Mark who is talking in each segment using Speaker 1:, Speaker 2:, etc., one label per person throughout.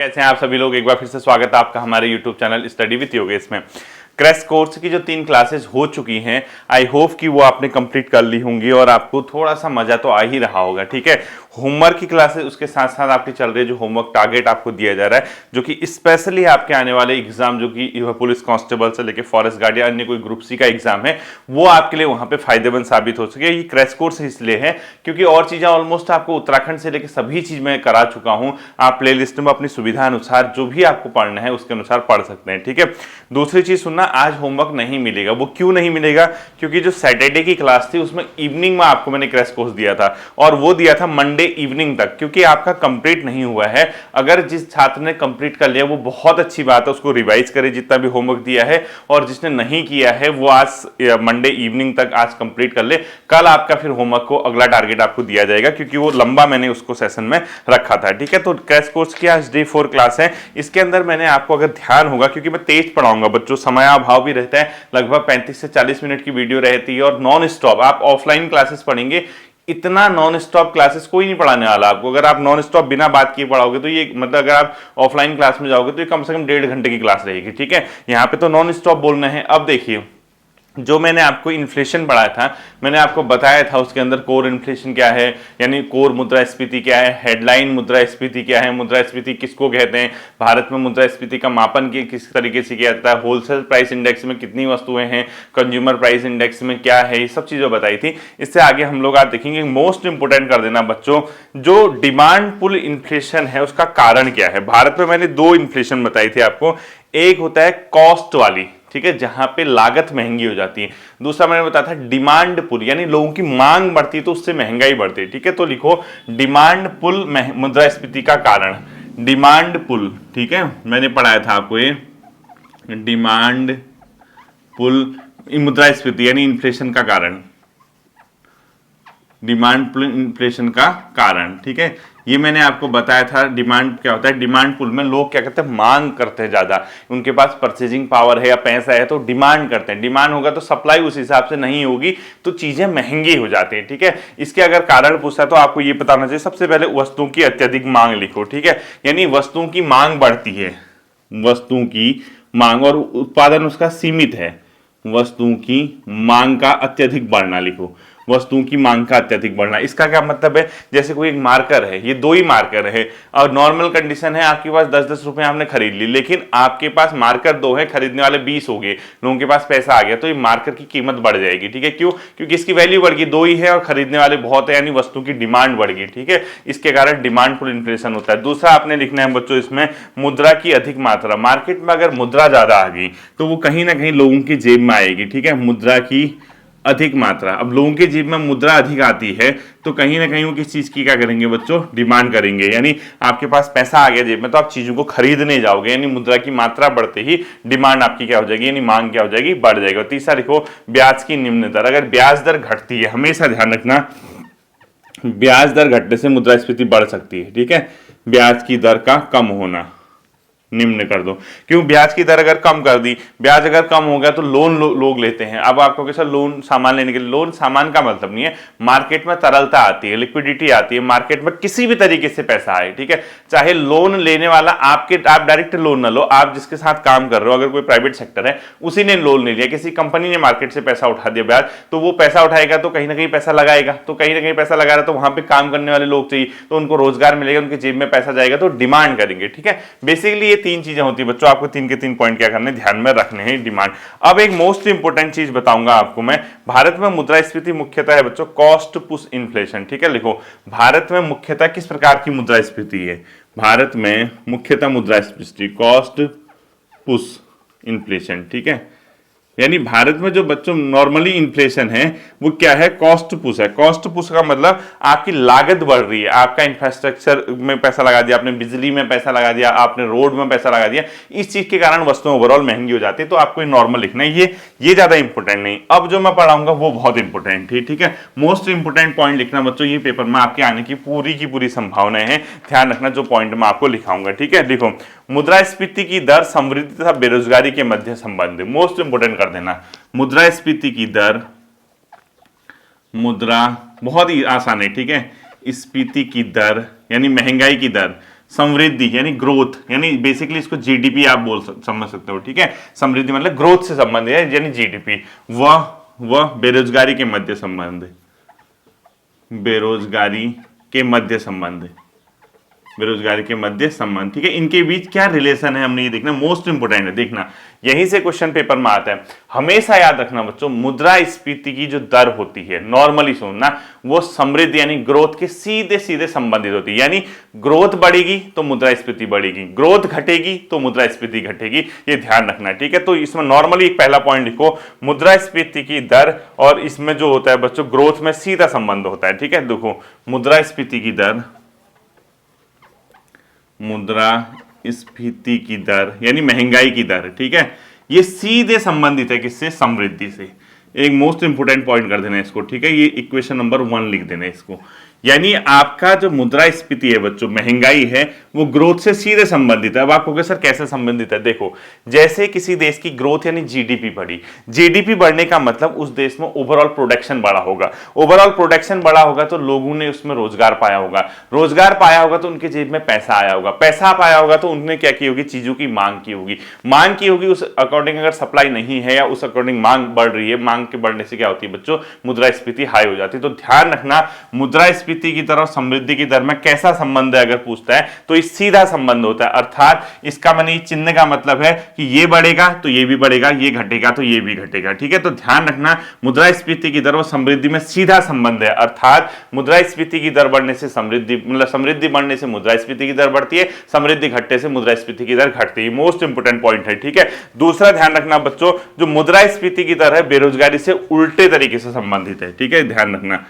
Speaker 1: कैसे हैं आप सभी लोग। एक बार फिर से स्वागत है आपका हमारे YouTube channel study with Yogesh में। क्रैश कोर्स की जो 3 क्लासेस हो चुकी हैं, आई होप कि वो आपने कंप्लीट कर ली होंगी और आपको थोड़ा सा मजा तो आ ही रहा होगा। ठीक है, होमवर्क की क्लासेस उसके साथ साथ आपकी चल रही है, जो होमवर्क टारगेट आपको दिया जा रहा है, जो कि स्पेशली आपके आने वाले एग्जाम, जो कि पुलिस कांस्टेबल से लेकर फॉरेस्ट गार्ड या अन्य कोई ग्रुप सी का एग्जाम है, वो आपके लिए वहां पे फायदेमंद साबित हो सके। ये क्रैश कोर्स इसलिए है क्योंकि और चीजें ऑलमोस्ट आपको उत्तराखंड से लेकर सभी चीज मैं करा चुका हूं। आप प्ले लिस्ट में अपनी सुविधा अनुसार जो भी आपको पढ़ना है उसके अनुसार पढ़ सकते हैं। ठीक है, दूसरी चीज सुनना, आज होमवर्क नहीं मिलेगा। वो क्यों नहीं मिलेगा? क्योंकि जो सैटरडे की क्लास थी उसमें इवनिंग में आपको मैंने क्रैश कोर्स दिया था और वो दिया था मंडे इवनिंग तक, क्योंकि आपका कंप्लीट नहीं हुआ है। अगर जिस छात्र ने कंप्लीट कर लिया वो बहुत अच्छी बात है, उसको रिवाइज करे जितना भी होमवर्क दिया है, और जिसने नहीं किया है वो आज मंडे इवनिंग तक आज कंप्लीट कर ले। कल आपका फिर होमवर्क को अगला टारगेट आपको दिया जाएगा, क्योंकि वो लंबा मैंने उसको सेशन में रखा था। ठीक है, तो क्रैश कोर्स की आज डे 4 क्लास है। इसके अंदर मैंने आपको, अगर ध्यान होगा, क्योंकि मैं तेज पढ़ाऊंगा बच्चों, समयाभाव भी रहता है, लगभग 35 से 40 मिनट की वीडियो रहती है और नॉन स्टॉप आप ऑफलाइन क्लासेस पढ़ेंगे। इतना नॉन स्टॉप क्लासेस कोई नहीं पढ़ाने वाला आपको। अगर आप नॉन स्टॉप बिना बात किए पढ़ाओगे तो ये मतलब, अगर आप ऑफलाइन क्लास में जाओगे तो ये कम से कम 1.5 घंटे की क्लास रहेगी। ठीक है, यहाँ पे तो नॉन स्टॉप बोलना है। अब देखिए, जो मैंने आपको इन्फ्लेशन पढ़ाया था, मैंने आपको बताया था उसके अंदर कोर इन्फ्लेशन क्या है, यानी कोर मुद्रास्फीति क्या है, हेडलाइन मुद्रास्फीति क्या है, मुद्रास्फीति किसको कहते हैं, भारत में मुद्रास्फीति का मापन किस तरीके से किया जाता है, होलसेल प्राइस इंडेक्स में कितनी वस्तुएं हैं, कंज्यूमर प्राइस इंडेक्स में क्या है, ये सब चीजें बताई थी। इससे आगे हम लोग आज देखेंगे, मोस्ट इंपोर्टेंट कर देना बच्चों, जो डिमांड पुल इन्फ्लेशन है उसका कारण क्या है। भारत में मैंने 2 इन्फ्लेशन बताई थी आपको। एक होता है कॉस्ट वाली, ठीक है, जहां पे लागत महंगी हो जाती है। दूसरा मैंने बताया था डिमांड पुल, यानी लोगों की मांग बढ़ती है तो उससे महंगाई बढ़ती है। ठीक है, तो लिखो डिमांड पुल मुद्रास्फीति का कारण, डिमांड पुल। ठीक है, मैंने पढ़ाया था आपको ये डिमांड पुल मुद्रास्फीति यानी इन्फ्लेशन का कारण, डिमांड पुल इन्फ्लेशन का कारण। ठीक है, ये मैंने आपको बताया था। डिमांड क्या होता है, डिमांड पुल में लोग क्या करते हैं, मांग करते हैं ज्यादा, उनके पास परचेजिंग पावर है या पैसा है तो डिमांड करते हैं। डिमांड होगा तो सप्लाई उस हिसाब से नहीं होगी तो चीजें महंगी हो जाती हैं। ठीक है, इसके अगर कारण पूछता है तो आपको ये बताना चाहिए, सबसे पहले वस्तुओं की अत्यधिक मांग लिखो। ठीक है, यानी वस्तुओं की मांग बढ़ती है, वस्तुओं की मांग, और उत्पादन उसका सीमित है। वस्तुओं की मांग का अत्यधिक बढ़ना लिखो, वस्तुओं की मांग का अत्यधिक बढ़ना। इसका क्या मतलब है, जैसे कोई एक मार्कर है, ये 2 ही मार्कर है और नॉर्मल कंडीशन है, आपके पास 10-10 रुपए आपने खरीद ली, लेकिन आपके पास मार्कर 2 है, खरीदने वाले 20 हो गए, लोगों के पास पैसा आ गया, तो ये मार्कर की कीमत बढ़ जाएगी। ठीक है, क्यों? क्योंकि इसकी वैल्यू बढ़ गई, 2 ही है और खरीदने वाले बहुत है, यानी वस्तु की डिमांड बढ़ गई। ठीक है, इसके कारण डिमांड पुल इन्फ्लेशन होता है। दूसरा आपने लिखना है बच्चों इसमें मुद्रा की अधिक मात्रा। मार्केट में अगर मुद्रा ज्यादा आ गई तो वो कहीं ना कहीं लोगों की जेब में आएगी। ठीक है, मुद्रा की अधिक मात्रा, अब लोगों की जेब में मुद्रा अधिक आती है तो कहीं ना कहीं वो किस चीज की क्या करेंगे बच्चों, डिमांड करेंगे। यानी आपके पास पैसा आ गया जेब में तो आप चीजों को खरीदने जाओगे, यानी मुद्रा की मात्रा बढ़ते ही डिमांड आपकी क्या हो जाएगी, यानी मांग क्या हो जाएगी, बढ़ जाएगी। और तीसरा लिखो ब्याज की निम्न दर। अगर ब्याज दर घटती है, हमेशा ध्यान रखना, ब्याज दर घटने से मुद्रास्फीति बढ़ सकती है। ठीक है, ब्याज की दर का कम होना, निम्न कर दो। क्यों? ब्याज की दर अगर कम कर दी, ब्याज अगर कम हो गया तो लोन लोग लेते हैं। अब आपको कैसा लोन, सामान लेने के लिए, लोन सामान का मतलब नहीं है, मार्केट में तरलता आती है, लिक्विडिटी आती है, मार्केट में किसी भी तरीके से पैसा आए। ठीक है, चाहे लोन लेने वाला आप डायरेक्ट लोन ना लो, आप जिसके साथ काम कर रहे हो, अगर कोई प्राइवेट सेक्टर है उसी ने लोन ले लिया, किसी कंपनी ने मार्केट से पैसा उठा दिया ब्याज, तो वो पैसा उठाएगा तो कहीं ना कहीं पैसा लगाएगा, तो कहीं ना कहीं पैसा लगा रहा, तो वहां पे काम करने वाले लोग चाहिए, तो उनको रोजगार मिलेगा, उनके जेब में पैसा जाएगा तो डिमांड करेंगे। ठीक है, बेसिकली 3 चीजें होती है बच्चों, आपको 3 के 3 पॉइंट क्या करने, ध्यान में रखने हैं, डिमांड। अब एक मोस्ट इंपोर्टेंट चीज बताऊंगा आपको मैं, भारत में मुद्रास्फीति मुख्यतः है बच्चों कॉस्ट पुश इन्फ्लेशन। ठीक है, लिखो भारत में मुख्यतः किस प्रकार की मुद्रास्फीति है, भारत में मुख्यतः मुद्रास्फीति कॉस्ट पुश इन्फ्लेशन। ठीक है, यानी भारत में जो बच्चों नॉर्मली इन्फ्लेशन है वो क्या है, कॉस्ट पुश है। कॉस्ट पुश का मतलब आपकी लागत बढ़ रही है, आपका इंफ्रास्ट्रक्चर में पैसा लगा दिया आपने, बिजली में पैसा लगा दिया आपने, रोड में पैसा लगा दिया, इस चीज के कारण वस्तुएं ओवरऑल महंगी हो जाती है। तो आपको नॉर्मल लिखना है, ये ज्यादा इंपॉर्टेंट नहीं। अब जो मैं पढ़ाऊंगा वो बहुत इंपॉर्टेंट है। ठीक है, मोस्ट इंपॉर्टेंट पॉइंट लिखना बच्चों, ये पेपर में आपके आने की पूरी संभावनाएं हैं, ध्यान रखना जो पॉइंट मैं आपको लिखाऊंगा। ठीक है, लिखो मुद्रास्फीति की दर समृद्धि तथा बेरोजगारी के मध्य संबंध, मोस्ट इंपोर्टेंट कर देना। मुद्रास्फीति की दर, मुद्रा बहुत ही आसान है। ठीक है, स्फीति की दर यानी महंगाई की दर समृद्धि यानी ग्रोथ, यानी बेसिकली इसको जीडीपी आप समझ सकते हो, ठीक है। समृद्धि मतलब ग्रोथ से संबंधित है, यानी जीडीपी। वह बेरोजगारी के मध्य संबंध, बेरोजगारी के मध्य संबंध, बेरोजगारी के मध्य संबंध, ठीक है। इनके बीच क्या रिलेशन है हमने ये देखना, मोस्ट इंपोर्टेंट है, देखना यहीं से क्वेश्चन पेपर में आता है। हमेशा याद रखना बच्चों, मुद्रास्फीति की जो दर होती है नॉर्मली सुनना, वो समृद्धि यानी ग्रोथ के सीधे सीधे संबंधित होती है। यानी ग्रोथ बढ़ेगी तो मुद्रास्फीति बढ़ेगी, ग्रोथ घटेगी तो मुद्रास्फीति घटेगी, ये ध्यान रखना है, ठीक है। तो इसमें नॉर्मली एक पहला पॉइंट लिखो, मुद्रास्फीति की दर और इसमें जो होता है बच्चों ग्रोथ में सीधा संबंध होता है, ठीक है। देखो मुद्रास्फीति की दर, मुद्रास्फीति की दर यानी महंगाई की दर, ठीक है, ये सीधे संबंधित है किससे, समृद्धि से। एक मोस्ट इंपोर्टेंट पॉइंट कर देना इसको, ठीक है। ये इक्वेशन नंबर 1 लिख देना इसको। यानी आपका जो मुद्रास्फीति है बच्चों, महंगाई है, वो ग्रोथ से सीधे संबंधित है। अब आप कहोगे सर कैसे संबंधित है, देखो जैसे किसी देश की ग्रोथ यानी जीडीपी बढ़ी, जीडीपी बढ़ने का मतलब उस देश में ओवरऑल प्रोडक्शन बढ़ा होगा, ओवरऑल प्रोडक्शन बढ़ा होगा तो लोगों ने उसमें रोजगार पाया होगा, रोजगार पाया होगा तो उनके जेब में पैसा आया होगा, पैसा पाया होगा तो उन्होंने क्या की होगी, चीजों की मांग की होगी, मांग की होगी, उस अकॉर्डिंग अगर सप्लाई नहीं है या उस अकॉर्डिंग मांग बढ़ रही है, मांग के बढ़ने से क्या होती है बच्चों, मुद्रास्फीति हाई हो जाती है। तो ध्यान रखना मुद्रास्फीति की दर और समृद्धि की दर में कैसा संबंध है, अगर पूछता है तो इस सीधा संबंध होता है। अर्थात इसका माने चिन्ह का मतलब है कि ये बढ़ेगा तो ये भी बढ़ेगा, ये घटेगा तो ये भी घटेगा, ठीक है। तो ध्यान रखना मुद्रास्फीति की दर और समृद्धि में सीधा संबंध है। अर्थात मुद्रास्फीति की दर बढ़ने से समृद्धि, मतलब समृद्धि बढ़ने से मुद्रास्फीति की दर बढ़ती है, समृद्धि घटने से मुद्रास्फीति की दर घटती है। मोस्ट इंपोर्टेंट पॉइंट है, ठीक है। दूसरा ध्यान रखना बच्चों, जो मुद्रास्फीति की दर है बेरोजगारी से उल्टे तरीके से संबंधित है, ठीक है, ध्यान रखना।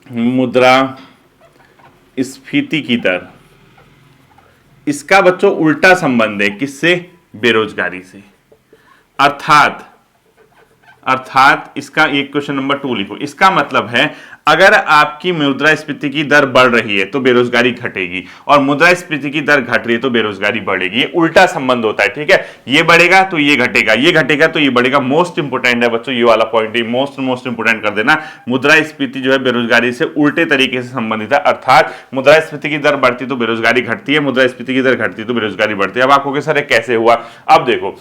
Speaker 1: मुद्रास्फीति की दर, इसका बच्चों उल्टा संबंध है किससे, बेरोजगारी से। अर्थात इसका एक क्वेश्चन नंबर 2 लिखो, इसका मतलब है अगर आपकी मुद्रास्फीति की दर बढ़ रही है तो बेरोजगारी घटेगी, और मुद्रास्फीति की दर घट रही है तो बेरोजगारी बढ़ेगी। ये उल्टा संबंध होता है, ठीक है। ये बढ़ेगा तो ये घटेगा, ये घटेगा तो ये बढ़ेगा। मोस्ट इंपोर्टेंट है बच्चों ये वाला पॉइंट, मोस्ट इंपोर्टेंट कर देना। मुद्रास्फीति जो है बेरोजगारी से उल्टे तरीके से संबंधित है। अर्थात मुद्रास्फीति की दर बढ़ती तो बेरोजगारी घटती है, मुद्रास्फीति की दर घटती तो बेरोजगारी बढ़ती है। अब आपको सर कैसे हुआ, अब देखो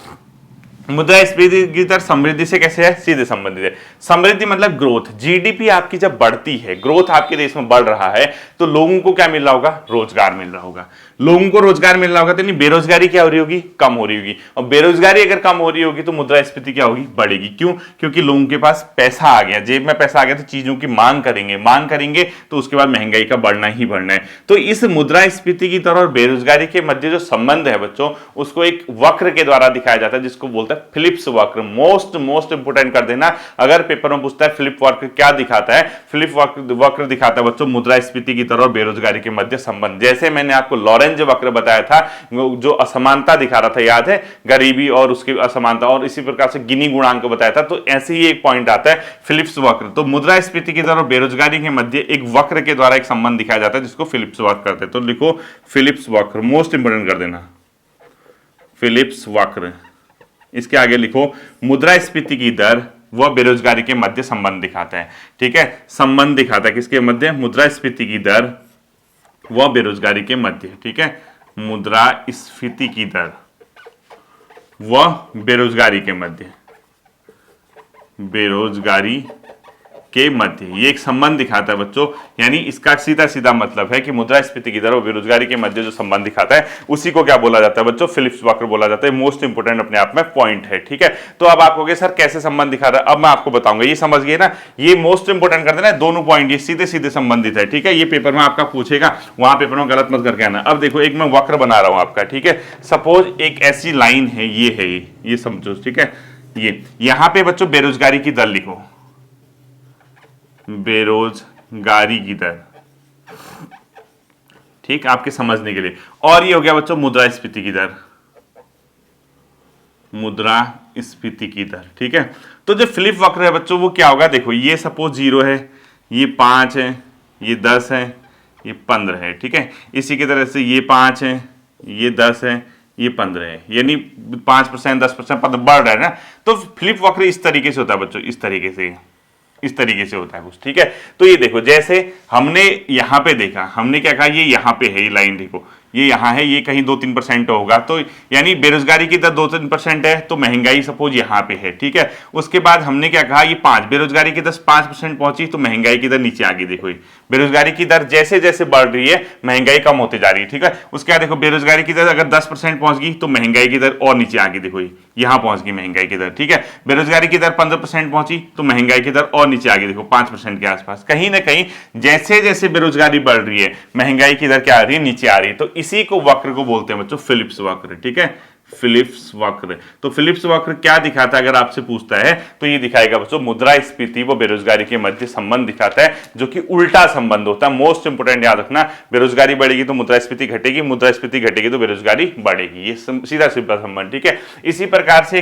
Speaker 1: मुद्रास्फीति की दर समृद्धि से कैसे है, सीधे संबंधित है। समृद्धि मतलब ग्रोथ, जीडीपी आपकी जब बढ़ती है, ग्रोथ आपके देश में बढ़ रहा है तो लोगों को क्या मिल रहा होगा, रोजगार मिल रहा होगा। लोगों को रोजगार मिल रहा होगा तो नहीं बेरोजगारी क्या हो रही होगी, कम हो रही होगी। और बेरोजगारी अगर कम हो रही होगी तो मुद्रास्फीति क्या होगी, बढ़ेगी। क्यों, क्योंकि लोगों के पास पैसा आ गया, जेब में पैसा आ गया तो चीजों की मांग करेंगे, मांग करेंगे तो उसके बाद महंगाई का बढ़ना ही बढ़ना है। तो इस मुद्रास्फीति की दर और बेरोजगारी के मध्य जो संबंध है बच्चों, उसको एक वक्र के द्वारा दिखाया जाता है जिसको बोलते हैं फिलिप्स वक्र। मोस्ट इंपोर्टेंट कर देना, अगर पेपर में पूछता है फिलिप वक्र क्या दिखाता है, फिलिप वक्र दिखाता है बच्चों मुद्रास्फीति की दर और बेरोजगारी के मध्य संबंध। जैसे मैंने आपको लॉरेंज वक्र बताया था, जो असमानता दिखा रहा था, याद है, गरीबी और उसकी असमानता, और इसी प्रकार से गिनी गुणांक बताया था। तो ऐसे ही एक पॉइंट आता है फिलिप्स वक्र। तो मुद्रास्फीति की दर और बेरोजगारी के मध्य एक वक्र के द्वारा एक संबंध दिखाया जाता है जिसको फिलिप्स वक्र कहते हैं। तो लिखो फिलिप्स वक्र, मोस्ट इंपोर्टेंट कर देना फिलिप्स वक्र। इसके आगे लिखो मुद्रास्फीति की दर वह बेरोजगारी के मध्य संबंध दिखाता है, ठीक है। संबंध दिखाता है किसके मध्य, मुद्रास्फीति की दर वह बेरोजगारी के मध्य, ठीक है। मुद्रास्फीति की दर वह बेरोजगारी के मध्य, बेरोजगारी के मध्य, ये एक संबंध दिखाता है बच्चों। यानी इसका सीधा सीधा मतलब है कि मुद्रास्फीति की दर और बेरोजगारी के मध्य जो संबंध दिखाता है उसी को क्या बोला जाता है बच्चों, फिलिप्स वक्र बोला जाता है। मोस्ट इंपोर्टेंट अपने आप में पॉइंट है, ठीक है। तो अब आप कहोगे सर कैसे संबंध दिखाता है, अब मैं आपको बताऊंगा, ये समझ गए ना। ये मोस्ट इंपोर्टेंट कर देना, दोनों पॉइंट ये सीधे सीधे संबंधित है, ठीक है। ये पेपर में आपका पूछेगा, वहां पेपर में गलत मत करके आना। अब देखो एक मैं वक्र बना रहा हूं आपका, ठीक है। सपोज एक ऐसी लाइन है, ये है, ये समझो, ठीक है। ये यहां पे बच्चों बेरोजगारी की दर लिखो, बेरोजगारी की दर, ठीक, आपके समझने के लिए। और ये हो गया बच्चों मुद्रास्फीति की दर, मुद्रास्फीति की दर, ठीक है। तो जो फिलिप वक्र है बच्चों वो क्या होगा, देखो ये सपोज 0 है, ये 5 है, ये 10 है, ये 15 है, ठीक है। इसी की तरह से ये 5 है, ये 10 है, ये 15 है, यानी 5%, 10%, 15 बढ़ रहा है ना। तो फिलिप वक्र इस तरीके से होता है बच्चों, इस तरीके से होता है कुछ, ठीक है। तो ये देखो जैसे हमने यहां पे देखा, हमने क्या कहा, ये यहां पे है, ये लाइन देखो, ये यहाँ है, ये कहीं 2-3% होगा, तो यानी बेरोजगारी की दर 2-3% है तो महंगाई सपोज यहाँ पे है, ठीक है। उसके बाद हमने क्या कहा, ये 5 बेरोजगारी की दर 5% पहुंची तो महंगाई की दर नीचे आ गई। देखो बेरोजगारी की दर जैसे जैसे बढ़ रही है महंगाई कम होती जा रही है, ठीक है। उसके बाद देखो बेरोजगारी की दर अगर 10% पहुंच गई तो महंगाई की दर और नीचे आ गई। देखो यहां पहुंच गई महंगाई की दर, ठीक है। बेरोजगारी की दर 15% पहुंची तो महंगाई की दर और नीचे आ गई, देखो 5% के आसपास। कहीं ना कहीं जैसे जैसे बेरोजगारी बढ़ रही है महंगाई की दर क्या आ रही है, नीचे आ रही है। तो इसी को वक्र को बोलते हैं बच्चों फिलिप्स वक्र, ठीक है, फिलिप्स वक्र। तो फिलिप्स वक्र क्या दिखाता है, अगर आपसे पूछता है तो ये दिखाएगा बच्चों मुद्रास्फीति व बेरोजगारी के मध्य संबंध दिखाता है, जो कि उल्टा संबंध होता है। मोस्ट इंपोर्टेंट याद रखना, बेरोजगारी बढ़ेगी तो मुद्रास्फीति घटेगी, मुद्रास्फीति घटेगी तो बेरोजगारी बढ़ेगी, ये सीधा सीधा संबंध, ठीक है। इसी प्रकार से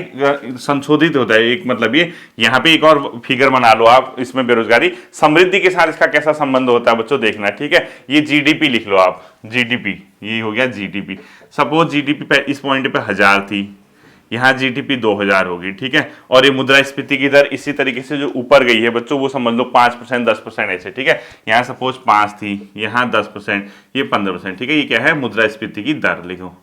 Speaker 1: संशोधित होता है, एक मतलब ये यहाँ पे एक और फिगर बना लो आप, इसमें बेरोजगारी समृद्धि के साथ इसका कैसा संबंध होता है बच्चों देखना, ठीक है। ये जीडीपी लिख लो आप, जीडीपी, ये हो गया जीडीपी। सपोज जीडीपी पे इस पॉइंट पे 1000 थी, यहाँ जीडीपी 2000 होगी, ठीक है। और ये मुद्रास्फीति की दर इसी तरीके से जो ऊपर गई है बच्चों वो समझ लो 5% 10% ऐसे, ठीक है। यहाँ सपोज 5 थी, यहाँ 10%, ये 15%, ठीक है। ये क्या है, मुद्रास्फीति की दर लिखो,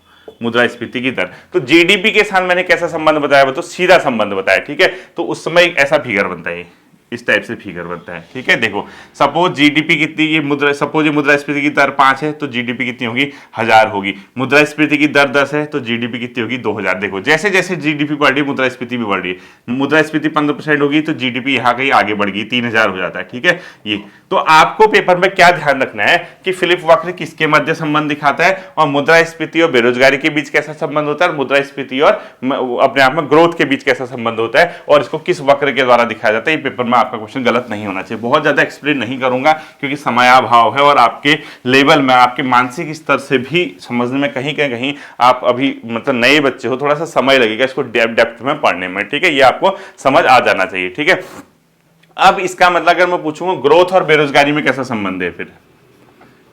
Speaker 1: मुद्रास्फीति की दर। तो जीडीपी के साथ मैंने कैसा संबंध बताया बच्चों, सीधा संबंध बताया, ठीक है। तो उस समय ऐसा फिगर बनता है, इस टाइप से फिगर बनता है, ठीक है। देखो सपोज जीडीपी कितनी, ये सपोज ये मुद्रास्फीति की दर 5 है तो जीडीपी कितनी होगी, 1000 होगी। मुद्रास्फीति की दर 10 है तो जीडीपी कितनी होगी, 2000। देखो जैसे जैसे जीडीपी बढ़ रही है मुद्रास्फीति भी बढ़ रही है। मुद्रास्फीति 15% होगी तो जीडीपी यहाँ कहीं आगे बढ़ गई, 3000 हो जाता है, ठीक है। ये तो आपको पेपर में क्या ध्यान रखना है कि फिलिप वक्र किसके मध्य संबंध दिखाता है और मुद्रास्फीति और बेरोजगारी के बीच कैसा संबंध होता है, मुद्रास्फीति और अपने आप में ग्रोथ के बीच कैसा संबंध होता है, और इसको किस वक्र के द्वारा दिखाया जाता है। ये पेपर में आपका क्वेश्चन गलत नहीं होना चाहिए। बहुत ज्यादा एक्सप्लेन नहीं करूंगा क्योंकि समयाभाव है और आपके लेवल में, आपके मानसिक स्तर से भी समझने में कहीं कहीं आप अभी मतलब नए बच्चे हो, थोड़ा सा समय लगेगा इसको डेप्थ में पढ़ने में, ठीक है। ये आपको समझ आ जाना चाहिए, ठीक है। अब इसका मतलब अगर मैं पूछूंगा ग्रोथ और बेरोजगारी में कैसा संबंध है, फिर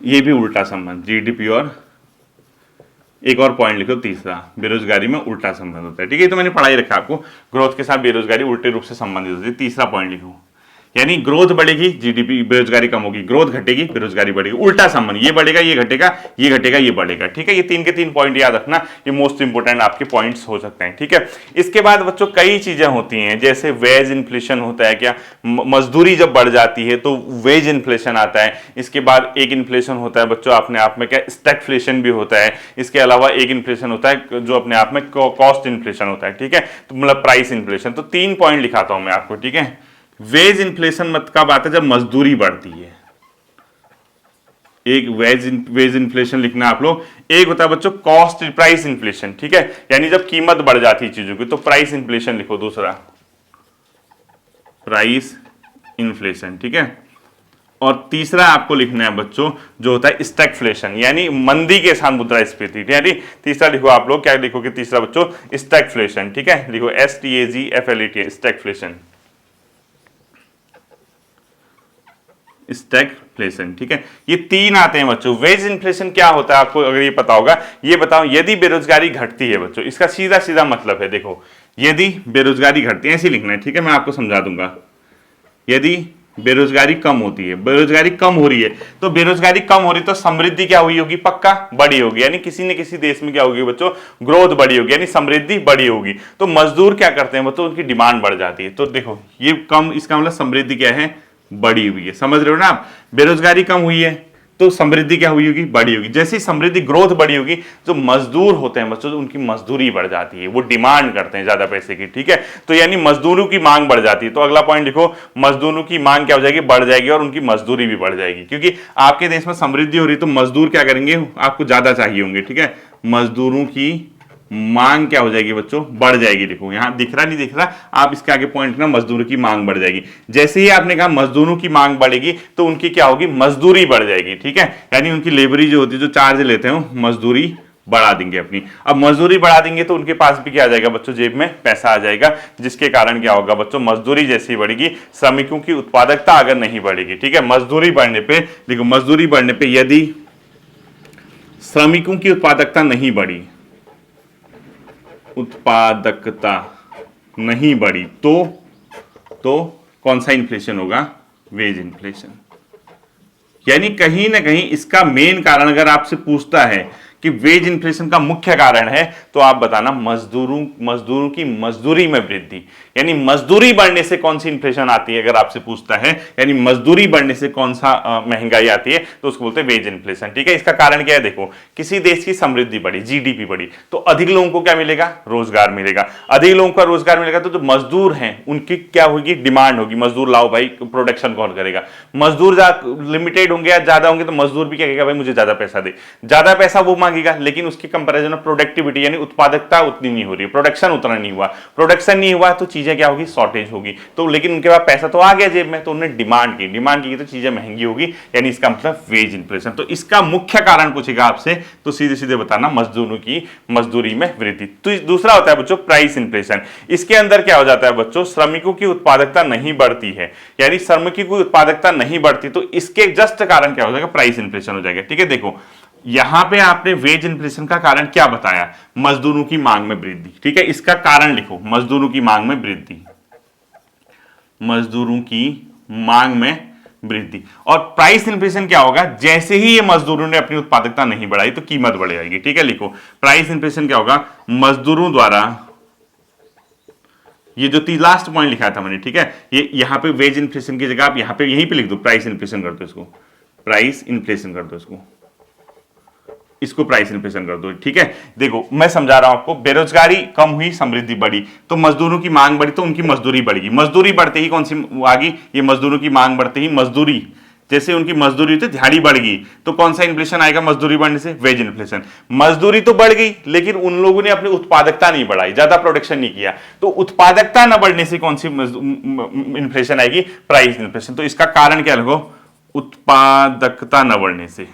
Speaker 1: ये भी उल्टा संबंध, जीडीपी और एक और पॉइंट लिखो तीसरा, बेरोजगारी में उल्टा संबंध होता है, ठीक है। तो मैंने पढ़ाई रखा आपको, ग्रोथ के साथ बेरोजगारी उल्टे रूप से संबंधित होती है। तीसरा पॉइंट लिखो, यानी ग्रोथ बढ़ेगी जीडीपी, बेरोजगारी कम होगी, ग्रोथ घटेगी बेरोजगारी बढ़ेगी, उल्टा संबंध, ये बढ़ेगा ये घटेगा, ये घटेगा ये बढ़ेगा, ठीक है। ये 3 के 3 पॉइंट याद रखना, ये मोस्ट इंपोर्टेंट आपके पॉइंट्स हो सकते हैं, ठीक है। इसके बाद बच्चों कई चीजें होती हैं, जैसे वेज इन्फ्लेशन होता है, क्या मजदूरी जब बढ़ जाती है तो वेज इन्फ्लेशन आता है। इसके बाद एक इन्फ्लेशन होता है बच्चों अपने आप में क्या, स्टैगफ्लेशन भी होता है। इसके अलावा एक इन्फ्लेशन होता है जो अपने आप में कॉस्ट इन्फ्लेशन होता है, ठीक है, तो मतलब प्राइस इन्फ्लेशन। तो 3 पॉइंट लिखाता हूं मैं आपको, ठीक है। वेज इन्फ्लेशन मत कब आता है, जब मजदूरी बढ़ती है, एक वेज इन्फ्लेशन लिखना आप लोग। एक होता है बच्चों कॉस्ट प्राइस इन्फ्लेशन, ठीक है, यानी जब कीमत बढ़ जाती है चीजों की, तो प्राइस इन्फ्लेशन लिखो दूसरा, प्राइस इन्फ्लेशन, ठीक है। और तीसरा आपको लिखना है बच्चों जो होता है स्टैगफ्लेशन, यानी मंदी के साथ मुद्रास्फीति, यानी तीसरा लिखो आप लोग, क्या लिखोगे तीसरा बच्चों, स्टैगफ्लेशन, ठीक है। लिखो STAGFLAT, स्टैगफ्लेशन, स्टैगफ्लेशन, ठीक है। ये 3 आते हैं बच्चों। वेज इन्फ्लेशन क्या होता है आपको अगर ये पता होगा, ये बताओ, यदि बेरोजगारी घटती है बच्चों, इसका सीधा सीधा मतलब है, देखो यदि बेरोजगारी घटती है, ऐसे लिखना है, ठीक है, मैं आपको समझा दूंगा। यदि बेरोजगारी कम होती है, बेरोजगारी कम हो रही है, तो बेरोजगारी कम हो रही तो समृद्धि क्या हुई होगी, पक्का बड़ी होगी, यानी किसी न किसी देश में क्या होगी बच्चों, ग्रोथ बड़ी होगी, यानी समृद्धि बड़ी होगी। तो मजदूर क्या करते हैं बच्चों, उनकी डिमांड बढ़ जाती है। तो देखो ये कम, इसका मतलब समृद्धि क्या है, बड़ी हुई है, समझ रहे हो ना आप। बेरोजगारी कम हुई है तो समृद्धि क्या हुई होगी, बड़ी होगी। जैसे ही समृद्धि ग्रोथ बड़ी होगी, जो मजदूर होते हैं बच्चों उनकी मजदूरी बढ़ जाती है, वो डिमांड करते हैं ज्यादा पैसे की, ठीक है। तो यानी मजदूरों की मांग बढ़ जाती है। तो अगला पॉइंट लिखो, मजदूरों की मांग क्या हो जाएगी, बढ़ जाएगी, और उनकी मजदूरी भी बढ़ जाएगी, क्योंकि आपके देश में समृद्धि हो रही है तो मजदूर क्या करेंगे, आपको ज्यादा चाहिए होंगे, ठीक है। मजदूरों की मांग क्या हो जाएगी बच्चों, बढ़ जाएगी। देखो यहां दिख रहा नहीं दिख रहा, आप इसके आगे पॉइंट ना, मजदूरों की मांग बढ़ जाएगी। जैसे ही आपने कहा मजदूरों की मांग बढ़ेगी तो उनकी क्या होगी, मजदूरी बढ़ जाएगी, ठीक है। यानी उनकी लेबरी जो होती है, जो चार्ज लेते हैं, मजदूरी बढ़ा देंगे अपनी। अब मजदूरी बढ़ा देंगे तो उनके पास भी क्या आ जाएगा बच्चों, जेब में पैसा आ जाएगा, जिसके कारण क्या होगा बच्चों, मजदूरी जैसी बढ़ेगी, श्रमिकों की उत्पादकता अगर नहीं बढ़ेगी, ठीक है। मजदूरी बढ़ने पे देखो, मजदूरी बढ़ने पे यदि श्रमिकों की उत्पादकता नहीं बढ़ी, उत्पादकता नहीं बढ़ी, तो कौन सा इन्फ्लेशन होगा, वेज इन्फ्लेशन। यानी कहीं ना कहीं इसका मेन कारण अगर आपसे पूछता है कि वेज इन्फ्लेशन का मुख्य कारण है, तो आप बताना मजदूरों की मजदूरी में वृद्धि, यानी मजदूरी बढ़ने से कौन सी इन्फ्लेशन आती है अगर आपसे पूछता है, यानी मजदूरी बढ़ने से कौन सा महंगाई आती है, तो उसको बोलते हैं वेज इन्फ्लेशन। ठीक है, इसका कारण क्या है, देखो किसी देश की समृद्धि बढ़ी, जीडीपी बढ़ी, तो अधिक लोगों को क्या मिलेगा, रोजगार मिलेगा। अधिक लोगों को रोजगार मिलेगा तो जो मजदूर हैं उनकी क्या होगी, डिमांड होगी, मजदूर लाओ भाई, प्रोडक्शन कौन करेगा। मजदूर लिमिटेड होंगे या ज्यादा होंगे तो मजदूर भी क्या कहेगा, भाई मुझे ज्यादा पैसा दे, ज्यादा पैसा वो मांगेगा, लेकिन उसके कंपैरिजन में प्रोडक्टिविटी यानी उत्पादकता उतनी नहीं हो रही है, प्रोडक्शन उतना नहीं हुआ, प्रोडक्शन नहीं हुआ तो चीजें क्या होगी, शॉर्टेज होगी। तो लेकिन उनके पास पैसा तो आ गया जेब में, तो उन्होंने डिमांड की तो चीजें महंगी होगी, यानी इसका मतलब वेज इन्फ्लेशन। तो इसका मुख्य कारण पूछेगा आपसे तो सीधे सीधे बताना मजदूरों की मजदूरी में वृद्धि। तो दूसरा होता है बच्चों प्राइस इन्फ्लेशन। इसके अंदर क्या हो जाता है बच्चों, श्रमिकों की उत्पादकता नहीं बढ़ती है, यानी श्रमिकों की उत्पादकता नहीं बढ़ती, तो इसके जस्ट कारण क्या हो जाएगा, प्राइस इन्फ्लेशन हो जाएगा। ठीक है, देखो यहां पे आपने वेज इन्फ्लेशन का कारण क्या बताया, मजदूरों की मांग में वृद्धि। ठीक है, इसका कारण लिखो, मजदूरों की मांग में वृद्धि, मजदूरों की मांग में वृद्धि। और प्राइस इन्फ्लेशन क्या होगा, जैसे ही ये मजदूरों ने अपनी उत्पादकता नहीं बढ़ाई तो कीमत बढ़ जाएगी। ठीक है, लिखो प्राइस इन्फ्लेशन क्या होगा, मजदूरों द्वारा, ये जो लास्ट पॉइंट लिखा था मैंने, ठीक है, ये यहां पे वेज इन्फ्लेशन की जगह आप यहां पे यहीं पे लिख दो प्राइस इन्फ्लेशन कर दो, इसको प्राइस इन्फ्लेशन कर दो, इसको प्राइस इन्फ्लेशन कर दो। ठीक है, देखो मैं समझा रहा हूं आपको, बेरोजगारी कम हुई, समृद्धि बढ़ी, तो मजदूरों की मांग बढ़ी तो उनकी मजदूरी बढ़ेगी। मजदूरी बढ़ते ही कौन सी आ गई, ये मजदूरों की मांग बढ़ते ही मजदूरी, जैसे उनकी मजदूरी थी दिहाड़ी बढ़ गई, तो कौन सा इन्फ्लेशन आएगा, मजदूरी बढ़ने से वेज इन्फ्लेशन। मजदूरी तो बढ़ गई लेकिन उन लोगों ने अपनी उत्पादकता नहीं बढ़ाई, ज्यादा प्रोडक्शन नहीं किया, तो उत्पादकता न बढ़ने से कौन सी इन्फ्लेशन आएगी, प्राइस इन्फ्लेशन। तो इसका कारण क्या लगो, उत्पादकता न बढ़ने से।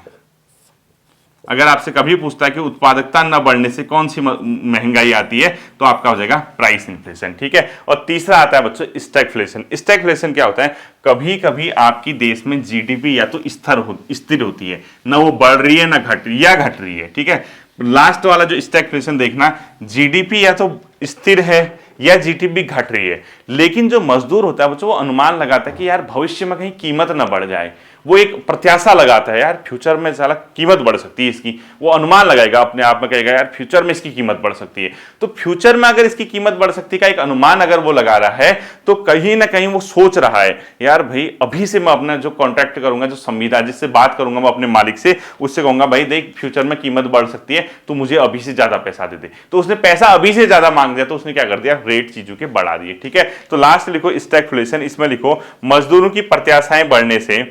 Speaker 1: अगर आपसे कभी पूछता है कि उत्पादकता न बढ़ने से कौन सी महंगाई आती है, तो आपका हो जाएगा प्राइस इन्फ्लेशन। ठीक है, और तीसरा आता है बच्चों स्टैगफ्लेशन। स्टैगफ्लेशन क्या होता है, कभी कभी आपकी देश में जीडीपी या तो स्थिर होती है, ना वो बढ़ रही है ना घट रही या घट रही है। ठीक है, लास्ट वाला जो स्टैगफ्लेशन देखना, जीडीपी या तो स्थिर है या जीडीपी घट रही है, लेकिन जो मजदूर होता है बच्चों वो अनुमान लगाता है कि यार भविष्य में कहीं कीमत ना बढ़ जाए, वो एक प्रत्याशा लगाता है, यार फ्यूचर में साला कीमत बढ़ सकती है इसकी, वो अनुमान लगाएगा अपने आप में, कहेगा यार फ्यूचर में इसकी कीमत बढ़ सकती है। तो फ्यूचर में अगर इसकी कीमत बढ़ सकती है का एक अनुमान अगर वो लगा रहा है, तो कहीं ना कहीं वो सोच रहा है यार भाई अभी से मैं अपना जो कॉन्ट्रैक्ट करूंगा, जो संविदा जिससे बात करूंगा मैं अपने मालिक से, उससे कहूंगा भाई देख फ्यूचर में कीमत बढ़ सकती है, तो मुझे अभी से ज्यादा पैसा दे दे। तो उसने पैसा अभी से ज्यादा मांग दिया, तो उसने क्या कर दिया, रेट चीजों के बढ़ा दिए। ठीक है, तो लास्ट लिखो स्टैगफ्लेशन, इसमें लिखो मजदूरों की प्रत्याशाएं बढ़ने से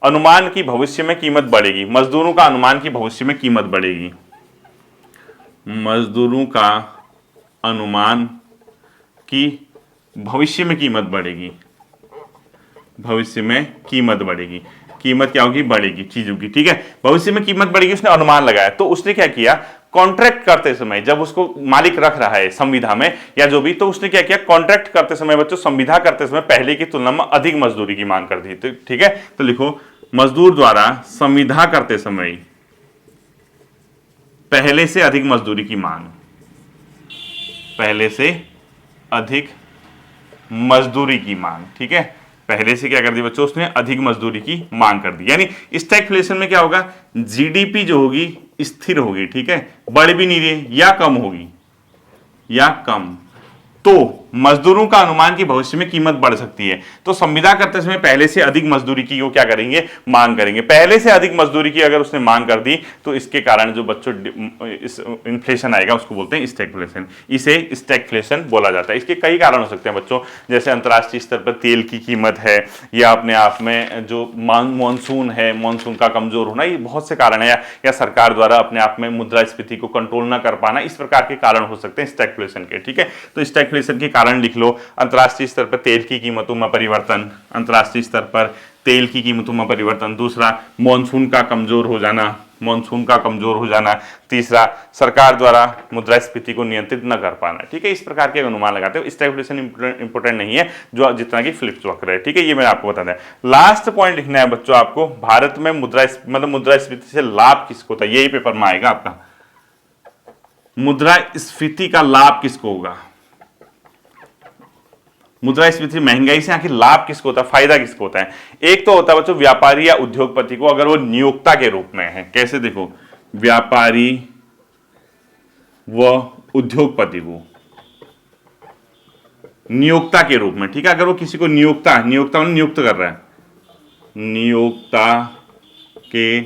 Speaker 1: अनुमान की भविष्य में कीमत बढ़ेगी। मजदूरों का अनुमान की भविष्य में कीमत बढ़ेगी, मजदूरों का अनुमान की भविष्य में कीमत बढ़ेगी, भविष्य में कीमत बढ़ेगी। कीमत क्या होगी, बढ़ेगी चीजों की। ठीक है, भविष्य में कीमत बढ़ेगी, उसने अनुमान लगाया, तो उसने क्या किया, कॉन्ट्रैक्ट करते समय जब उसको मालिक रख रहा है संविदा में या जो भी, तो उसने क्या किया, कॉन्ट्रैक्ट करते समय बच्चों, संविदा करते समय पहले की तुलना में अधिक मजदूरी की मांग कर दी। तो ठीक है, तो लिखो मजदूर द्वारा संविदा करते समय पहले से अधिक मजदूरी की मांग, पहले से अधिक मजदूरी की मांग। ठीक है, पहले से क्या कर दी बच्चों, उसने अधिक मजदूरी की मांग कर दी। यानी स्टैगफ्लेशन में क्या होगा, जीडीपी जो होगी स्थिर होगी, ठीक है, बढ़ भी नहीं रही या कम होगी, या कम, तो मजदूरों का अनुमान की भविष्य में कीमत बढ़ सकती है। तो संविदा करते समय पहले से अधिक मजदूरी की वो क्या करेंगे, मांग करेंगे। पहले से अधिक मजदूरी की अगर उसने मांग कर दी, तो इसके कारण जो बच्चों इन्फ्लेशन आएगा उसको बोलते हैं स्टैगफ्लेशन। इसे स्टैगफ्लेशन बोला जाता है। इसके कई कारण हो सकते हैं बच्चों, जैसे अंतर्राष्ट्रीय स्तर पर तेल की कीमत है, या अपने आप में जो मानसून है, मानसून का कमजोर होना, ये बहुत से कारण है, या सरकार द्वारा अपने आप में मुद्रास्फीति को कंट्रोल न कर पाना, इस प्रकार के कारण हो सकते हैं स्टैगफ्लेशन के। ठीक है, तो स्टैगफ्लेशन के कारण लिख लो, अंतर्राष्ट्रीय स्तर पर तेल की कीमतों में परिवर्तन, अंतर्राष्ट्रीय स्तर पर तेल की कीमतों में परिवर्तन। दूसरा, मानसून का कमजोर हो जाना, मानसून का कमजोर हो जाना। तीसरा, सरकार द्वारा मुद्रास्फीति को नियंत्रित न कर पाना। ठीक है, इस प्रकार के अनुमान लगाते हो। स्टैगफ्लेशन इंपोर्टेंट नहीं है जो जितना कि फिलिप्स वक्र है। ठीक है, ये मैंने आपको बता दिया। लास्ट पॉइंट लिखना है बच्चों आपको, भारत में मुद्रास्फीति से लाभ किसको होता है, यही पेपर में आएगा आपका। मुद्रास्फीति का लाभ किसको होगा, मुद्रास्फीति महंगाई से आखिर लाभ किसको होता है, फायदा किसको होता है। एक तो होता है बच्चों व्यापारी या उद्योगपति को, अगर वो नियोक्ता के रूप में है। कैसे, देखो व्यापारी वह उद्योगपति को नियोक्ता के रूप में, ठीक है, अगर वो किसी को नियोक्ता मतलब नियुक्त कर रहा है, नियोक्ता के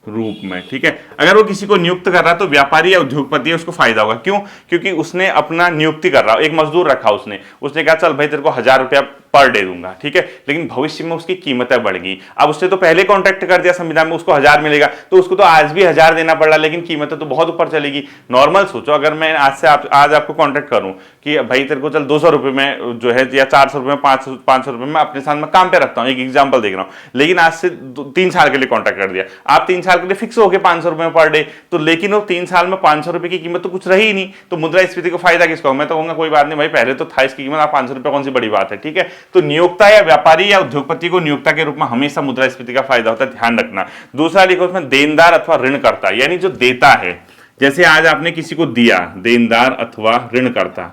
Speaker 1: रूप में, ठीक है, अगर वो किसी को नियुक्त कर रहा है तो व्यापारी या उद्योगपति है उसको फायदा होगा। क्यों? क्योंकि उसने अपना नियुक्ति कर रहा है, एक मजदूर रखा उसने कहा चल भाई तेरे को 1000 रुपया पर डे दूंगा, ठीक है, लेकिन भविष्य में उसकी कीमतें बढ़ गई। अब उसने तो पहले कॉन्ट्रैक्ट कर दिया संविधान में उसको 1000 मिलेगा, तो उसको तो आज भी 1000 देना पड़ रहा, लेकिन कीमतें तो बहुत ऊपर चलेगी। नॉर्मल सोचो, अगर मैं आज आपको कॉन्ट्रैक्ट करूं कि भाई तेरे को चल 200 रुपए में जो है या 400 रुपए में 500 रुपए में अपने साथ में काम पे रखता हूं, एक एग्जाम्पल देख रहा हूं, लेकिन आज से 3 साल के लिए कॉन्ट्रैक्ट कर दिया, आप 3 साल के लिए फिक्स हो गए 500 रुपए पर डे, तो लेकिन वो 3 साल में 500 रुपए की कीमत तो कुछ रही ही नहीं, तो मुद्रास्फीति को फायदा किसको? मैं तो कहूंगा कोई बात नहीं भाई, पहले तो था इसकी कीमत, आप 500 रुपए कौन सी बड़ी बात है, ठीक है। तो नियोक्ता व्यापारी या उद्योगपति को नियोक्ता के रूप में हमेशा मुद्रास्फीति का फायदा होता है, ध्यान रखना। दूसरा लिखो उसमें देनदार अथवा ऋणकर्ता, यानी जो देता है, जैसे आज आपने किसी को दिया, देनदार अथवा ऋणकर्ता,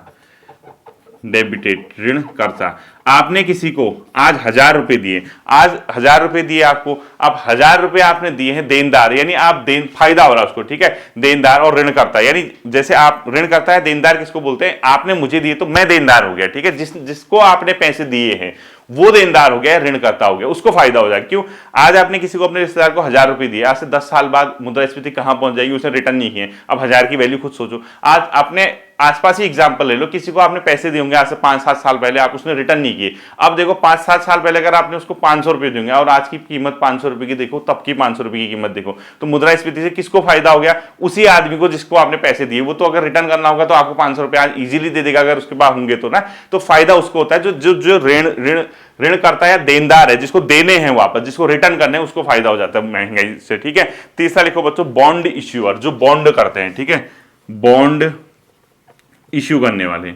Speaker 1: डेबिटेड ऋणकर्ता, आपने किसी को आज 1000 रुपए दिए, आज 1000 रुपए दिए आपको, अब 1000 रुपए आपने दिए हैं देनदार, यानी आप फायदा हो रहा है उसको, ठीक है, देनदार और ऋणकर्ता, यानी जैसे आप ऋणकर्ता है, देनदार किसको बोलते हैं? आपने मुझे दिए तो मैं देनदार हो गया, ठीक है, जिसको आपने पैसे दिए हैं वो देनदार हो गया, ऋणकर्ता हो गया, उसको फायदा हो जाएगा। क्यों? आज आपने किसी को, अपने रिश्तेदार को 1000 रुपए दिए, आज से 10 साल बाद मुद्रास्फीति कहां पहुंच जाएगी, उसने रिटर्न नहीं किए, अब 1000 की वैल्यू खुद सोचो। आज आपने आसपास ही एग्जाम्पल ले लो, किसी को आपने पैसे दिए होंगे आज से 5-7 साल पहले, आप उसने रिटर्न नहीं किए, अब देखो 5-7 साल पहले अगर आपने उसको 500 रुपए देंगे और आज की कीमत 500 रुपए की देखो, तब की 500 रुपए की कीमत देखो, तो मुद्रास्फीति से किसको फायदा हो गया? उसी आदमी को जिसको आपने पैसे दिए, वो तो अगर रिटर्न करना होगा तो आपको 500 रुपए आज इजीली दे देगा अगर उसके पास होंगे तो ना, तो फायदा उसको होता है जो ऋण करता है, देनदार है, जिसको देने हैं वापस, जिसको रिटर्न करने हैं, उसको फायदा हो जाता है महंगाई से, ठीक है। तीसरा लिखो बच्चों बॉन्ड इश्यूअर, जो बॉन्ड करते हैं, ठीक है, बॉन्ड इश्यू करने वाले,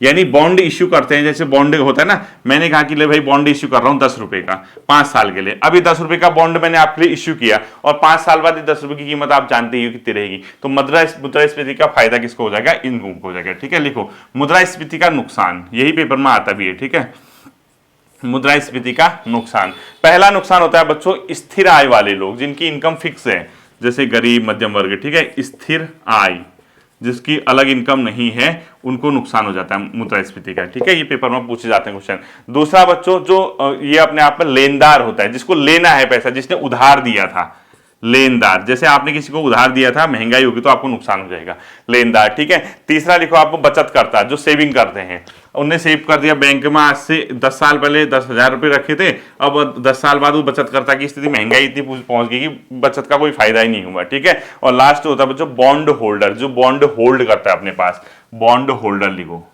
Speaker 1: यानी बॉन्ड इश्यू करते हैं, जैसे बॉन्ड होता है ना, मैंने कहा कि ले भाई बॉन्ड इश्यू कर रहा हूं 10 रुपए का 5 साल के लिए, अभी 10 रुपए का बॉन्ड मैंने आपके लिए इश्यू किया और 5 साल बाद 10 रुपए की कीमत आप जानते ही हो कितनी रहेगी, तो मुद्रास्फीति का फायदा किसको हो जाएगा? इन लोगों को हो जाएगा, ठीक है। लिखो मुद्रास्फीति का नुकसान, यही पेपर में आता भी है, ठीक है, मुद्रास्फीति का नुकसान। पहला नुकसान होता है बच्चों स्थिर आय वाले लोग, जिनकी इनकम फिक्स है, जैसे गरीब मध्यम वर्ग, ठीक है, स्थिर आय जिसकी अलग इनकम नहीं है, उनको नुकसान हो जाता है मुद्रास्फीति का, ठीक है, ये पेपर में पूछे जाते हैं क्वेश्चन। दूसरा बच्चों जो ये अपने आप में लेनदार होता है, जिसको लेना है पैसा, जिसने उधार दिया था, लेनदार, जैसे आपने किसी को उधार दिया था, महंगाई होगी तो आपको नुकसान हो जाएगा, लेनदार, ठीक है। तीसरा लिखो आपको बचत करता, जो सेविंग करते हैं, उन्हें सेव कर दिया बैंक में, आज से 10 साल पहले 10,000 रुपए रखे थे, अब 10 साल बाद वो बचत करता की स्थिति, महंगाई इतनी पहुंच गई कि बचत का कोई फायदा ही नहीं हुआ, ठीक है। और लास्ट होता है बच्चों बॉन्ड होल्डर, जो बॉन्ड होल्ड करता है अपने पास, बॉन्ड होल्डर लिखो,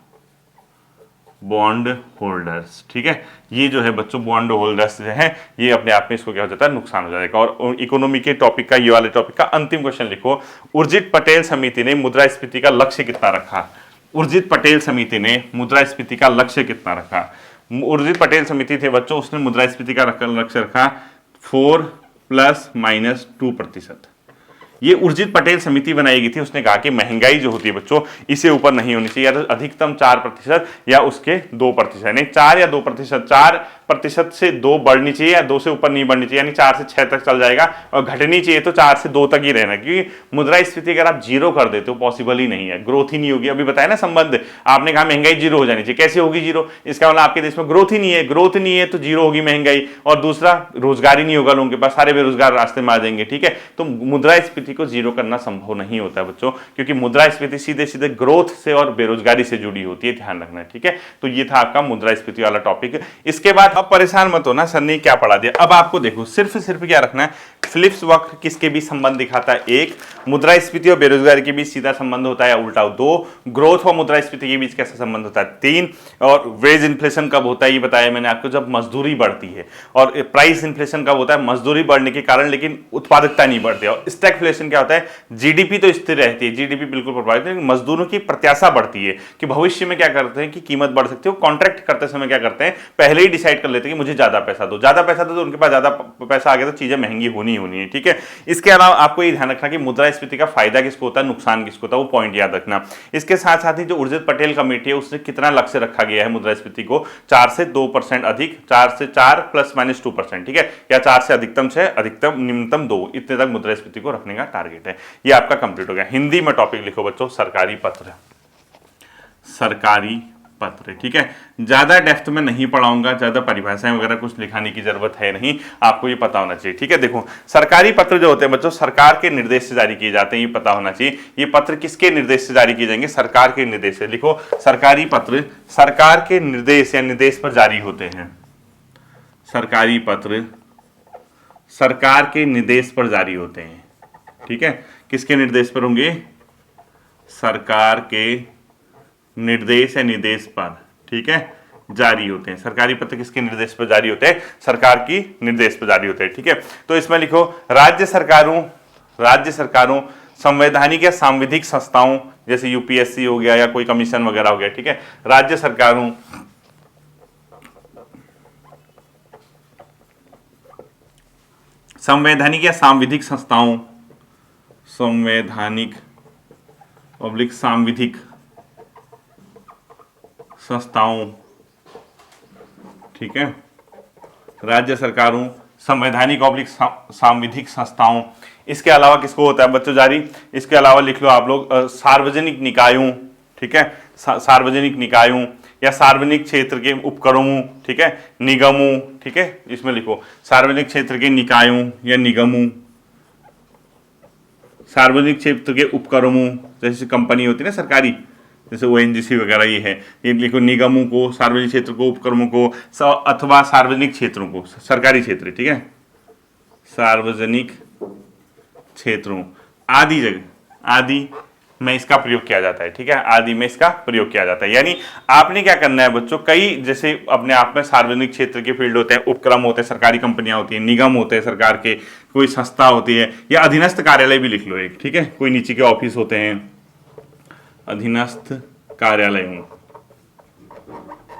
Speaker 1: बॉन्ड होल्डर्स, ठीक है, ये जो है बच्चों बॉन्ड होल्डर्स जो है, ये अपने आप में इसको क्या हो जाता है? नुकसान हो जाएगा। और इकोनॉमी के टॉपिक का, ये वाले टॉपिक का अंतिम क्वेश्चन लिखो, उर्जित पटेल समिति ने मुद्रास्फीति का लक्ष्य कितना रखा? उर्जित पटेल समिति ने मुद्रास्फीति का लक्ष्य कितना रखा? उर्जित पटेल समिति थे बच्चों, उसने मुद्रास्फीति का लक्ष्य रखा 4 ± 2%। ये उर्जित पटेल समिति बनाई गई थी, उसने कहा कि महंगाई जो होती है बच्चों, इसे ऊपर नहीं होनी चाहिए, या अधिकतम 4% या उसके 2%, नहीं 4 या 2%, 4% से 2 बढ़नी चाहिए या 2 से ऊपर नहीं बढ़नी चाहिए, यानी 4 से 6 तक चल जाएगा, और घटनी चाहिए तो 4 से 2 तक ही रहना, क्योंकि मुद्रास्फीति अगर आप 0 कर देते हो पॉसिबल ही नहीं है, ग्रोथ ही नहीं होगी। अभी बताया ना संबंध, आपने कहा महंगाई 0 हो जानी चाहिए, कैसे होगी 0? इसका मतलब आपके देश में ग्रोथ ही नहीं है, ग्रोथ नहीं है तो 0 होगी महंगाई, और दूसरा रोजगार ही नहीं होगा लोगों के पास, सारे बेरोजगार रास्ते में आ जाएंगे, ठीक है। तो मुद्रास्फीति को 0 करना संभव नहीं होता है बच्चों, क्योंकि मुद्रास्फीति सीधे सीधे ग्रोथ से और बेरोजगारी से जुड़ी होती है, ध्यान रखना है, ठीक है। तो ये था आपका मुद्रास्फीति वाला टॉपिक। इसके बाद अब परेशान मत होना सर ने क्या पढ़ा दिया, अब आपको देखो सिर्फ क्या रखना है, फिलिप्स वक्र किसके बीच संबंध दिखाता है? 1, मुद्रास्फीति और बेरोजगारी के बीच सीधा संबंध होता है, उल्टा 2, ग्रोथ और मुद्रास्फीति के बीच कैसा संबंध होता है? 3, और वेज इन्फ्लेशन कब होता है ये बताया मैंने आपको, जब मजदूरी बढ़ती है, और प्राइस इन्फ्लेशन कब होता है? मजदूरी बढ़ने के कारण लेकिन उत्पादकता नहीं बढ़ती, और स्टैगफ्लेशन क्या होता है? जीडीपी तो स्थिर रहती है, जीडीपी बिल्कुल प्रभावित है, लेकिन मजदूरों की प्रत्याशा बढ़ती है कि भविष्य में क्या करते हैं कि कीमत बढ़ सकती है। वो कॉन्ट्रैक्ट करते समय क्या करते हैं, पहले ही डिसाइड कर लेते हैं कि मुझे ज्यादा पैसा दो, ज्यादा पैसा दो, तो उनके पास ज्यादा पैसा आ गया तो चीजें महंगी होनी नहीं होनी है, ठीक है। इसके अलावा आपको ये ध्यान रखना कि मुद्रास्फीति का फायदा किसको होता है, नुकसान किसको होता है, वो पॉइंट याद रखना। इसके साथ साथ ही जो उर्जित पटेल कमेटी है उसने कितना लक्ष्य रखा गया है मुद्रास्फीति को, 4 से 2% अधिक, 4 से 4 ±2%, ठीक है, या 4 से अधिकतम 6, अधिकतम न्यूनतम 2, इतने तक मुद्रास्फीति को रखने का टारगेट है। ये आपका कंप्लीट हो गया। हिंदी में टॉपिक लिखो बच्चों, सरकारी पत्र, सरकारी पत्र, ठीक है। ज्यादा डेप्थ में नहीं पढ़ाऊंगा, ज्यादा परिभाषाएं वगैरह कुछ लिखाने की जरूरत है नहीं, आपको ये पता होना चाहिए, ठीक है। देखो सरकारी पत्र जो होते हैं बच्चों सरकार के निर्देश से जारी किए जाते हैं, ये पता होना चाहिए। ये पत्र किसके निर्देश से जारी किए जाएंगे, सरकार के निर्देश से। लिखो सरकारी पत्र सरकार के निर्देश या निर्देश पर जारी होते हैं। सरकारी पत्र सरकार के निर्देश पर जारी होते हैं, ठीक है। किसके निर्देश पर होंगे, सरकार के निर्देश या निर्देश पर, ठीक है, जारी होते हैं। सरकारी पत्र किसके निर्देश पर जारी होते हैं, सरकार की निर्देश पर जारी होते हैं, ठीक है। तो इसमें लिखो राज्य सरकारों संवैधानिक या सांविधिक संस्थाओं जैसे यूपीएससी हो गया या कोई कमीशन वगैरह हो गया, ठीक है, राज्य सरकारों संवैधानिक या सांविधिक संस्थाओं, संवैधानिक सांविधिक संस्थाओं, ठीक है, राज्य सरकारों संवैधानिक सांविधिक संस्थाओं। इसके अलावा किसको होता है बच्चों जारी, इसके अलावा लिख लो आप लोग सार्वजनिक निकायों, ठीक है, सार्वजनिक निकायों या सार्वजनिक क्षेत्र के उपक्रमों, ठीक है, निगमों, ठीक है, इसमें लिखो सार्वजनिक क्षेत्र के निकायों या निगमों, सार्वजनिक क्षेत्र के उपक्रमों, जैसे कंपनी होती है ना सरकारी, जैसे ओएनजीसी वगैरह ये है, ये लिखो निगमों को, सार्वजनिक क्षेत्र को, उपक्रमों को, अथवा सार्वजनिक क्षेत्रों को, सरकारी क्षेत्र, ठीक है, सार्वजनिक क्षेत्रों आदि जगह, आदि में इसका प्रयोग किया जाता है, ठीक है, आदि में इसका प्रयोग किया जाता है। यानी आपने क्या करना है बच्चों, कई जैसे अपने आप में सार्वजनिक क्षेत्र के फील्ड होते हैं, उपक्रम होते हैं, सरकारी कंपनियां होती हैं, निगम होते हैं सरकार के, कोई संस्था होती है, या अधीनस्थ कार्यालय भी लिख लो एक, ठीक है, कोई नीचे के ऑफिस होते हैं, अधीनस्थ कार्यालयों,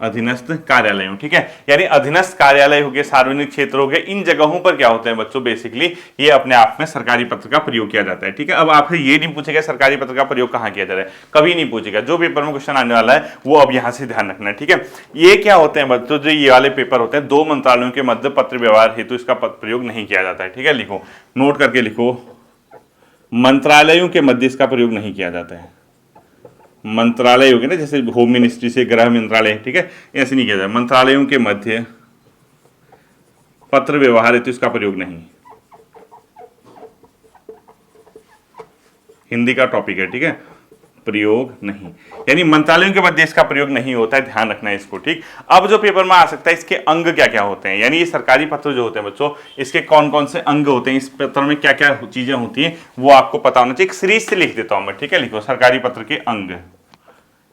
Speaker 1: अधीनस्थ कार्यालयों, ठीक है, यानी अधीनस्थ कार्यालय हो गए, सार्वजनिक क्षेत्र हो गए, इन जगहों पर क्या होते हैं बच्चों बेसिकली ये अपने आप में सरकारी पत्र का प्रयोग किया जाता है, ठीक है। अब आपसे ये नहीं पूछेगा सरकारी पत्र का प्रयोग कहाँ किया जा रहा है, कभी नहीं पूछेगा, जो पेपर में क्वेश्चन आने वाला है वो अब यहाँ से ध्यान रखना है, ठीक है। ये क्या होते हैं बच्चों, जो ये वाले पेपर होते हैं, 2 मंत्रालयों के मध्य पत्र व्यवहार हेतु इसका प्रयोग नहीं किया जाता है, ठीक है। लिखो नोट करके लिखो, मंत्रालयों के मध्य इसका प्रयोग नहीं किया जाता है। मंत्रालय हो गए ना, जैसे होम मिनिस्ट्री से गृह मंत्रालय, ठीक है, ऐसे नहीं किया जाए। मंत्रालयों के मध्य पत्र व्यवहार हेतु इसका प्रयोग नहीं, हिंदी का टॉपिक है, ठीक है, प्रयोग नहीं, यानी मंत्रालयों के मध्य इसका प्रयोग नहीं होता है, ध्यान रखना है इसको, ठीक। अब जो पेपर में आ सकता है, इसके अंग क्या क्या होते हैं, यानी ये सरकारी पत्र जो होते हैं बच्चों, इसके कौन कौन से अंग होते हैं, इस पत्र में क्या क्या चीजें होती हैं, वो आपको पता होना चाहिए। एक सीरीज से लिख देता हूं मैं, ठीक है, लिखो सरकारी पत्र के अंग,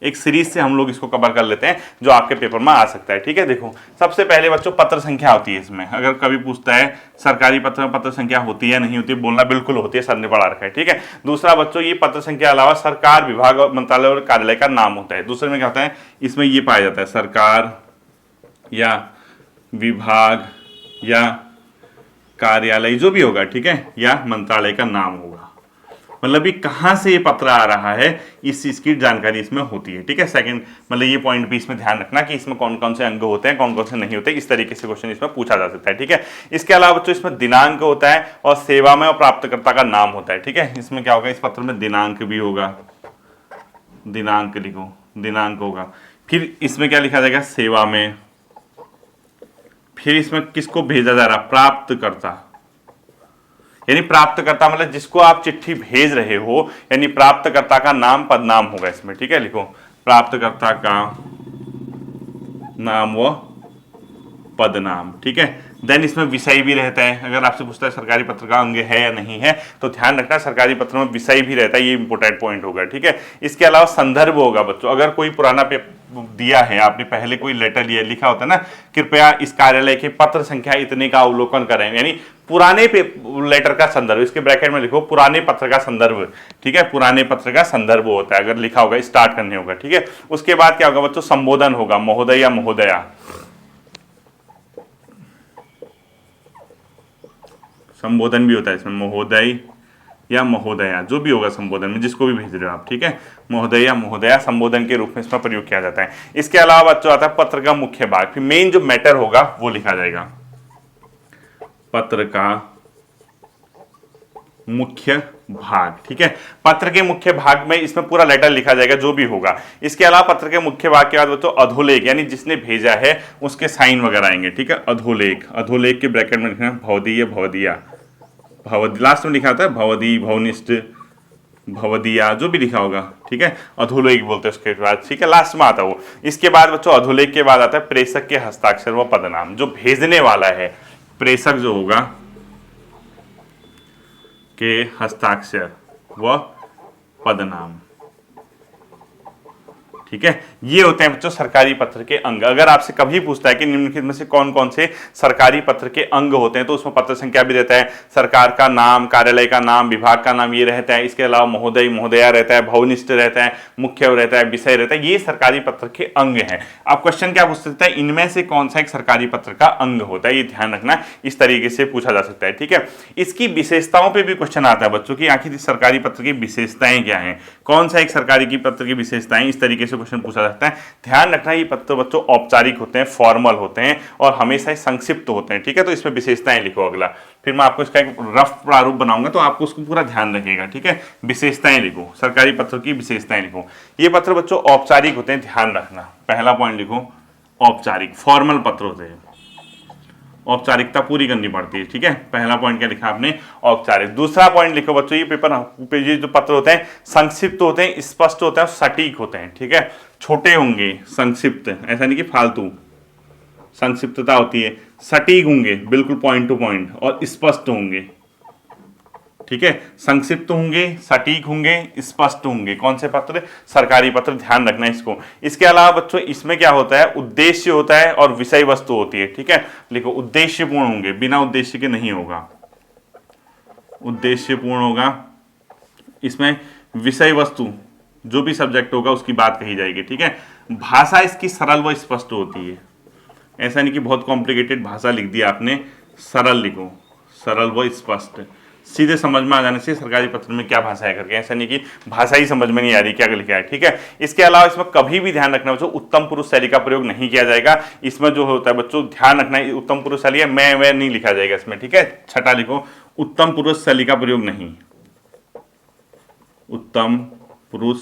Speaker 1: एक सीरीज से हम लोग इसको कवर कर लेते हैं जो आपके पेपर में आ सकता है, ठीक है। देखो सबसे पहले बच्चों पत्र संख्या होती है इसमें, अगर कभी पूछता है सरकारी पत्र में पत्र संख्या होती है नहीं होती, बोलना बिल्कुल होती है, सर ने पढ़ा रखा है, ठीक है। दूसरा बच्चों ये पत्र संख्या अलावा सरकार, विभाग और मंत्रालय और कार्यालय का नाम होता है। दूसरे में क्या होता है, इसमें ये पाया जाता है सरकार या विभाग या कार्यालय जो भी होगा, ठीक है, या मंत्रालय का नाम होगा, मतलब ये कहां से ये पत्र आ रहा है इस चीज की जानकारी इसमें होती है, ठीक है। सेकंड मतलब ये पॉइंट भी इसमें ध्यान रखना कि इसमें कौन कौन से अंग होते हैं, कौन कौन से नहीं होते, इस तरीके से क्वेश्चन इसमें पूछा जा सकता है, ठीक है। इसके अलावा बच्चों इसमें दिनांक होता है और सेवा में और प्राप्तकर्ता का नाम होता है, ठीक है। इसमें क्या होगा, इस पत्र में दिनांक भी होगा, दिनांक लिखो, दिनांक होगा। फिर इसमें क्या लिखा जाएगा, सेवा में। फिर इसमें किसको भेजा जा रहा, प्राप्तकर्ता, यानी प्राप्तकर्ता मतलब जिसको आप चिट्ठी भेज रहे हो, यानी प्राप्तकर्ता का नाम पदनाम होगा इसमें, ठीक है। लिखो प्राप्तकर्ता का नाम व पदनाम, ठीक है। देन इसमें विषय भी रहता है, अगर आपसे पूछता है सरकारी पत्र का अंग है या नहीं है, तो ध्यान रखना सरकारी पत्र में विषय भी रहता है, ये इंपोर्टेंट पॉइंट होगा, ठीक है। इसके अलावा संदर्भ होगा बच्चों, अगर कोई पुराना दिया है, आपने पहले कोई लेटर लिया, लिखा होता है ना, कृपया इस कार्यालय के पत्र संख्या इतने का अवलोकन करें, यानी पुराने लेटर का संदर्भ, इसके ब्रैकेट में लिखो पुराने पत्र का संदर्भ, ठीक है, पुराने पत्र का संदर्भ होता है, अगर लिखा होगा स्टार्ट करने होगा, ठीक है। उसके बाद क्या होगा बच्चों, संबोधन होगा, महोदय या महोदया, संबोधन भी होता है इसमें, महोदय या महोदया, जो भी होगा संबोधन में, जिसको भी भेज रहे हो आप, ठीक है, महोदय या महोदया संबोधन के रूप में इसमें प्रयोग किया जाता है। इसके अलावा बच्चों आता है पत्र का मुख्य भाग, फिर मेन जो मैटर होगा वो लिखा जाएगा, पत्र का मुख्य भाग, ठीक है। पत्र के मुख्य भाग में इसमें पूरा लेटर लिखा जाएगा जो भी होगा। इसके अलावा पत्र के मुख्य भाग के बाद बच्चों अधोलेख, यानी जिसने भेजा है उसके साइन वगैरह आएंगे, ठीक है। अधोलेख, अधोलेख के ब्रैकेट में लिखना भवदीय, भवदिया, लास्ट में लिखा होता है भवदी, भवनिष्ठ, भवदिया, जो भी लिखा होगा, ठीक है, अधोलेख बोलते हैं उसके बाद, ठीक है, लास्ट में आता है वो। इसके बाद बच्चों अधोलेख के बाद आता है प्रेषक के हस्ताक्षर व पदनाम, जो भेजने वाला है, प्रेषक जो होगा के हस्ताक्षर व पदनाम, ठीक है। ये होते हैं बच्चों सरकारी पत्र के अंग। अगर आपसे कभी पूछता है कि निम्नलिखित में से कौन कौन से सरकारी पत्र के अंग होते हैं, तो उसमें पत्र संख्या भी रहता है, सरकार का नाम, कार्यालय का नाम, विभाग का नाम, ये रहता है। इसके अलावा महोदय, महोदया रहता है, भवनिष्ठ रहता है, मुख्य रहता है, विषय रहता है। ये सरकारी पत्र के अंग हैं। आप क्वेश्चन क्या पूछ सकते हैं, इनमें से कौन सा एक सरकारी पत्र का अंग होता है, ये ध्यान रखना, इस तरीके से पूछा जा सकता है, ठीक है। इसकी विशेषताओं पर भी क्वेश्चन आता है बच्चों की, आखिर सरकारी पत्र की विशेषताएं क्या है, कौन सा एक सरकारी की पत्र की विशेषताएं, इस तरीके से क्वेश्चन पूछा जाता है। ध्यान रखना ये पत्र बच्चों औपचारिक होते हैं, फॉर्मल होते हैं और हमेशा ही संक्षिप्त होते हैं, ठीक है। तो इसमें विशेषताएं लिखो अगला, फिर मैं आपको इसका एक रफ प्रारूप बनाऊंगा तो आपको उसको पूरा ध्यान रखिएगा, ठीक है। विशेषताएं लिखो, सरकारी पत्र की विशेषताएं लिखो। ये पत्र बच्चों औपचारिक होते हैं, ध्यान रखना। पहला पॉइंट लिखो औपचारिक, फॉर्मल पत्र होते हैं, औपचारिकता पूरी करनी पड़ती है, ठीक है। पहला पॉइंट क्या लिखा आपने, औपचारिक। दूसरा पॉइंट लिखो बच्चों, ये पेपर ये जो पत्र होते हैं संक्षिप्त होते हैं, स्पष्ट होते हैं और सटीक होते हैं, ठीक है। छोटे होंगे, संक्षिप्त, ऐसा नहीं कि फालतू, संक्षिप्तता होती है। सटीक होंगे, बिल्कुल पॉइंट टू पॉइंट, और स्पष्ट होंगे, ठीक है। संक्षिप्त होंगे, सटीक होंगे, स्पष्ट होंगे। कौन से पत्र, सरकारी पत्र, ध्यान रखना इसको। इसके अलावा बच्चों इसमें क्या होता है, उद्देश्य होता है और विषय वस्तु होती है, ठीक है। लिखो उद्देश्यपूर्ण होंगे, बिना उद्देश्य के नहीं होगा, उद्देश्यपूर्ण होगा। इसमें विषय वस्तु, जो भी सब्जेक्ट होगा उसकी बात कही जाएगी, ठीक है। भाषा इसकी सरल व स्पष्ट होती है, ऐसा नहीं कि बहुत कॉम्प्लिकेटेड भाषा लिख दिया आपने, सरल लिखो, सरल व स्पष्ट, सीधे समझ में आ जाने से सरकारी पत्र में क्या भाषा है करके, ऐसा नहीं कि भाषा ही समझ में नहीं आ रही क्या लिखा है, ठीक है। इसके अलावा इसमें कभी भी ध्यान रखना बच्चों, उत्तम पुरुष शैली का प्रयोग नहीं किया जाएगा। इसमें जो होता है बच्चों ध्यान रखना, उत्तम पुरुष शैली है, मैं नहीं लिखा जाएगा इसमें, ठीक है। छठा लिखो उत्तम पुरुष शैली का प्रयोग नहीं, उत्तम पुरुष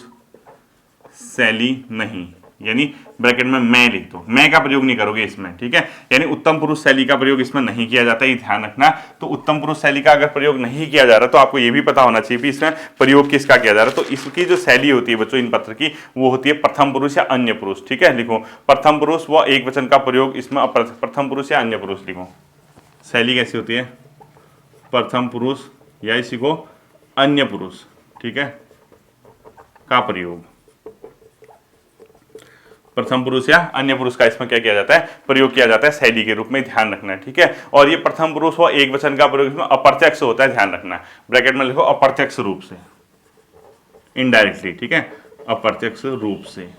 Speaker 1: शैली नहीं, यानी ब्रैकेट में मैं लिख दो, मैं का प्रयोग नहीं करोगे इसमें, ठीक है। यानी उत्तम पुरुष शैली का प्रयोग इसमें नहीं किया जाता, ये ध्यान रखना। तो उत्तम पुरुष शैली का अगर प्रयोग नहीं किया जा रहा तो आपको ये भी पता होना चाहिए कि इसमें प्रयोग किसका किया जा रहा है। तो इसकी जो शैली होती है बच्चों इन पत्र की, वो होती है प्रथम पुरुष या अन्य पुरुष, ठीक है। लिखो प्रथम पुरुष व एक वचन का प्रयोग इसमें, प्रथम पुरुष या अन्य पुरुष लिखो। शैली कैसी होती है, प्रथम पुरुष या इसी को अन्य पुरुष, ठीक है, का प्रयोग, प्रथम पुरुष या अन्य पुरुष का इसमें क्या किया जाता है, प्रयोग किया जाता है शैली के रूप में, ध्यान रखना है, ठीक है। और ये प्रथम पुरुष व एक वचन का प्रयोग इसमें अप्रत्यक्ष होता है, ध्यान रखना। ब्रैकेट में लिखो अप्रत्यक्ष रूप से, इनडायरेक्टली, ठीक है, अप्रत्यक्ष रूप से।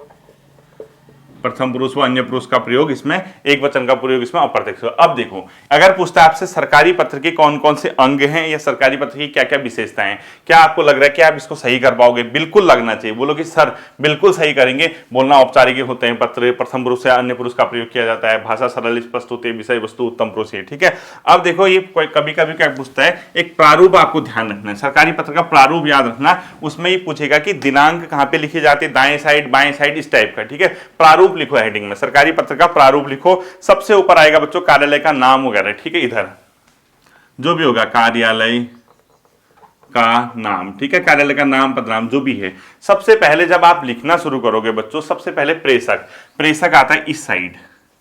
Speaker 1: प्रथम पुरुष व अन्य पुरुष का प्रयोग इसमें, एक वचन का प्रयोग इसमें अप्रत्यक्ष। अब देखो अगर पूछता है आपसे सरकारी पत्र के कौन कौन से अंग हैं या सरकारी पत्र की क्या क्या विशेषताएं हैं, क्या आपको लग रहा है कि आप इसको सही कर पाओगे? बिल्कुल लगना चाहिए, बोलो कि सर बिल्कुल सही करेंगे। बोलना औपचारिक होते हैं पत्र, प्रथम पुरुष या अन्य पुरुष का प्रयोग किया जाता है, भाषा सरल स्पष्ट होती है, विषय वस्तु उत्तम पुरुष है, ठीक है। अब देखो ये कभी कभी क्या पूछता है, एक प्रारूप आपको ध्यान रखना है, सरकारी पत्र का प्रारूप याद रखना। उसमें ये पूछेगा कि दिनांक कहाँ पे लिखे जाते हैं, दाएं साइड बाएं साइड, इस टाइप का, ठीक है। प्रारूप लिखो, हेडिंग में सरकारी पत्र का प्रारूप लिखो। सबसे ऊपर आएगा बच्चों कार्यालय का नाम वगैरह, ठीक है, इधर जो भी होगा कार्यालय का नाम, ठीक है, कार्यालय का नाम पदनाम जो भी है। सबसे पहले जब आप लिखना शुरू करोगे बच्चों, सबसे पहले प्रेषक, प्रेषक आता है इस साइड,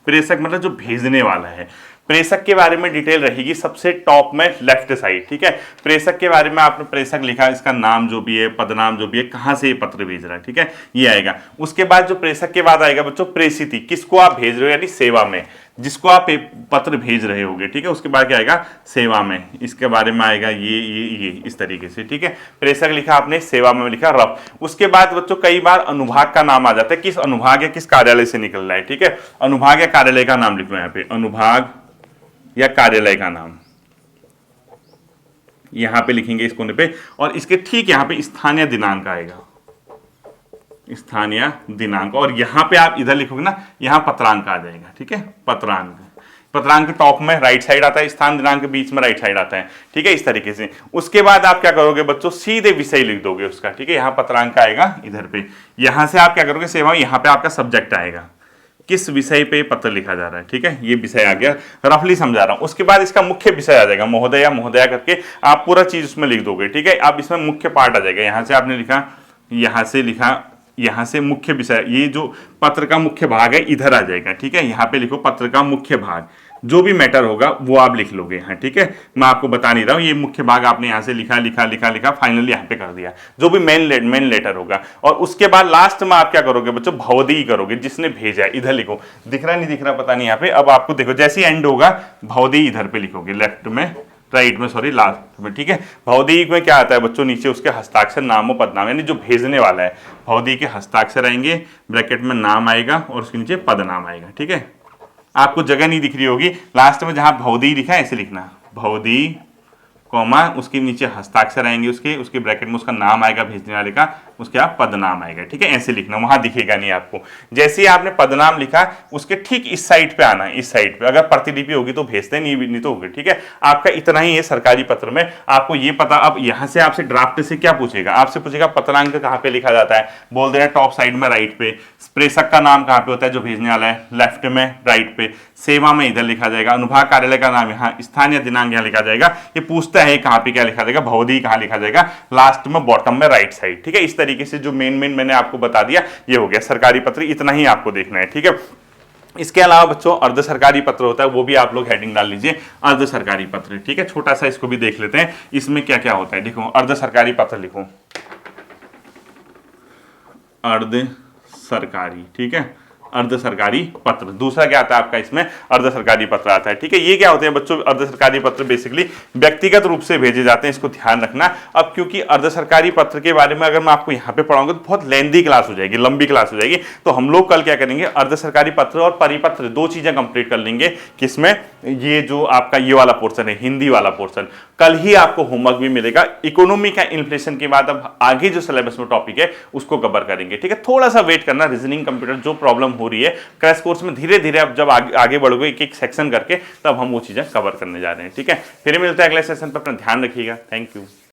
Speaker 1: प्रेषक मतलब जो भेजने वाला है। प्रेषक के बारे में डिटेल रहेगी सबसे टॉप में लेफ्ट साइड, ठीक है। प्रेषक के बारे में आपने प्रेषक लिखा, इसका नाम जो भी है, पदनाम जो भी है, कहां से ये पत्र भेज रहा है, ठीक है, ये आएगा। उसके बाद जो प्रेषक के बाद आएगा बच्चों प्रेषित, किसको आप भेज रहे हो, यानी सेवा में जिसको आप पत्र भेज रहे होगे, ठीक है। उसके बाद क्या आएगा, सेवा में, इसके बारे में आएगा ये इस तरीके से, ठीक है। प्रेषक लिखा आपने, सेवा में लिखा रफ। उसके बाद बच्चों कई बार अनुभाग का नाम आ जाता है, किस अनुभाग या किस कार्यालय से निकल रहा है, ठीक है। अनुभाग या कार्यालय का नाम लिखो यहाँ पे, अनुभाग या कार्यालय का नाम, यहां पे लिखेंगे इस कोने पे, और इसके ठीक यहां पे स्थानीय दिनांक आएगा, स्थानीय दिनांक। और यहां पे आप इधर लिखोगे ना, यहां पत्रांक आ जाएगा, ठीक है, पत्रांक। पत्रांक के टॉप में राइट साइड आता है, स्थान दिनांक के बीच में राइट साइड आता है, ठीक है, इस तरीके से। उसके बाद आप क्या करोगे बच्चों, सीधे विषय लिख दोगे उसका, ठीक है, यहाँ पत्रांक आएगा इधर पे। यहां से आप क्या करोगे सेवा, यहाँ पे आपका सब्जेक्ट आएगा, किस विषय पे पत्र लिखा जा रहा है, ठीक है, ये विषय आ गया, रफली समझा रहा हूं। उसके बाद इसका मुख्य विषय आ जाएगा, महोदय या महोदया करके आप पूरा चीज उसमें लिख दोगे, ठीक है। अब इसमें मुख्य पार्ट आ जाएगा, यहां से आपने लिखा, यहां से लिखा, यहां से मुख्य विषय, ये जो पत्र का मुख्य भाग है इधर आ जाएगा, ठीक है। यहां पे लिखो पत्र का मुख्य भाग, जो भी मैटर होगा वो आप लिख लोगे यहाँ, ठीक है। मैं आपको बता नहीं रहा हूँ, ये मुख्य भाग आपने यहाँ से लिखा लिखा लिखा लिखा, फाइनली यहाँ पे कर दिया, जो भी मेन लेटर होगा। और उसके बाद लास्ट में आप क्या करोगे बच्चों, भवदेयी करोगे, जिसने भेजा है इधर लिखो, दिख रहा नहीं दिख रहा पता नहीं यहाँ पे। अब आपको देखो जैसे एंड होगा भवदेयी इधर पे लिखोगे, लेफ्ट में, राइट में, सॉरी लास्ट में, ठीक है। भवदेयी में क्या आता है बच्चों, नीचे उसके हस्ताक्षर, नाम और पदनाम, यानी जो भेजने वाला है, भवदेयी के हस्ताक्षर आएंगे, ब्रैकेट में नाम आएगा और उसके नीचे पदनाम आएगा, ठीक है। आपको जगह नहीं दिख रही होगी, लास्ट में जहां भवदेयी लिखा है ऐसे लिखना, भवदेयी कॉमा, उसके नीचे हस्ताक्षर आएंगे, उसके ब्रैकेट में उसका नाम आएगा भेजने वाले का, उसके बाद पदनाम आएगा, ठीक है, ऐसे लिखना, वहां दिखेगा नहीं आपको। जैसे ही आपने पदनाम लिखा, उसके ठीक इस साइड पे आना है, इस साइड पे। अगर प्रतिलिपि होगी तो भेजते, नहीं तो होगी, ठीक है। आपका इतना ही है सरकारी पत्र में, आपको ये पता। अब यहां से आपसे ड्राफ्ट से क्या पूछेगा, आपसे पूछेगा पत्रांक कहाँ पे लिखा जाता है, बोल देना टॉप साइड में राइट पे। प्रेषक का नाम कहाँ पे होता है, जो भेजने वाला है, लेफ्ट में राइट पे। सेवा में इधर लिखा जाएगा, अनुभाग कार्यालय का नाम यहाँ, स्थानीय दिनांक यहाँ लिखा जाएगा। ये पूछता है कहाँ पे क्या लिखा जाएगा, भवदेयी कहाँ लिखा जाएगा, लास्ट में बॉटम में राइट साइड, ठीक है। इस तरीके से जो मेन मैंने आपको बता दिया, ये हो गया सरकारी पत्र, इतना ही आपको देखना है, ठीक है। इसके अलावा बच्चों अर्ध सरकारी पत्र होता है, वो भी आप लोग हेडिंग डाल लीजिए, अर्ध सरकारी पत्र, ठीक है। छोटा सा इसको भी देख लेते हैं, इसमें क्या क्या होता है। देखो अर्ध सरकारी पत्र लिखो, अर्ध सरकारी, ठीक है, अर्ध सरकारी पत्र। दूसरा क्या आता है आपका इसमें, अर्ध सरकारी पत्र आता है, ठीक है। ये क्या होते हैं बच्चों, अर्ध सरकारी पत्र बेसिकली व्यक्तिगत रूप से भेजे जाते हैं, इसको ध्यान रखना। अब क्योंकि अर्ध सरकारी पत्र के बारे में अगर मैं आपको यहाँ पे पढ़ाऊंगा तो बहुत लेंदी क्लास हो जाएगी, लंबी क्लास हो जाएगी। तो हम लोग कल क्या करेंगे, अर्ध सरकारी पत्र और परिपत्र दो चीजें कंप्लीट कर लेंगे। किसमें, ये जो आपका ये वाला पोर्शन है, हिंदी वाला पोर्शन, कल ही आपको होमवर्क भी मिलेगा। इकोनॉमी का इन्फ्लेशन के बाद अब आगे जो सिलेबस में टॉपिक है उसको कवर करेंगे, ठीक है। थोड़ा सा वेट करना, रीजनिंग कंप्यूटर जो प्रॉब्लम हो रही है क्रैश कोर्स में, धीरे धीरे अब जब आगे बढ़ोगे एक एक सेक्शन करके, तब हम वो चीजें कवर करने जा रहे हैं, ठीक है। फिर मिलते हैं अगले सेशन पर, अपना ध्यान रखिएगा, थैंक यू।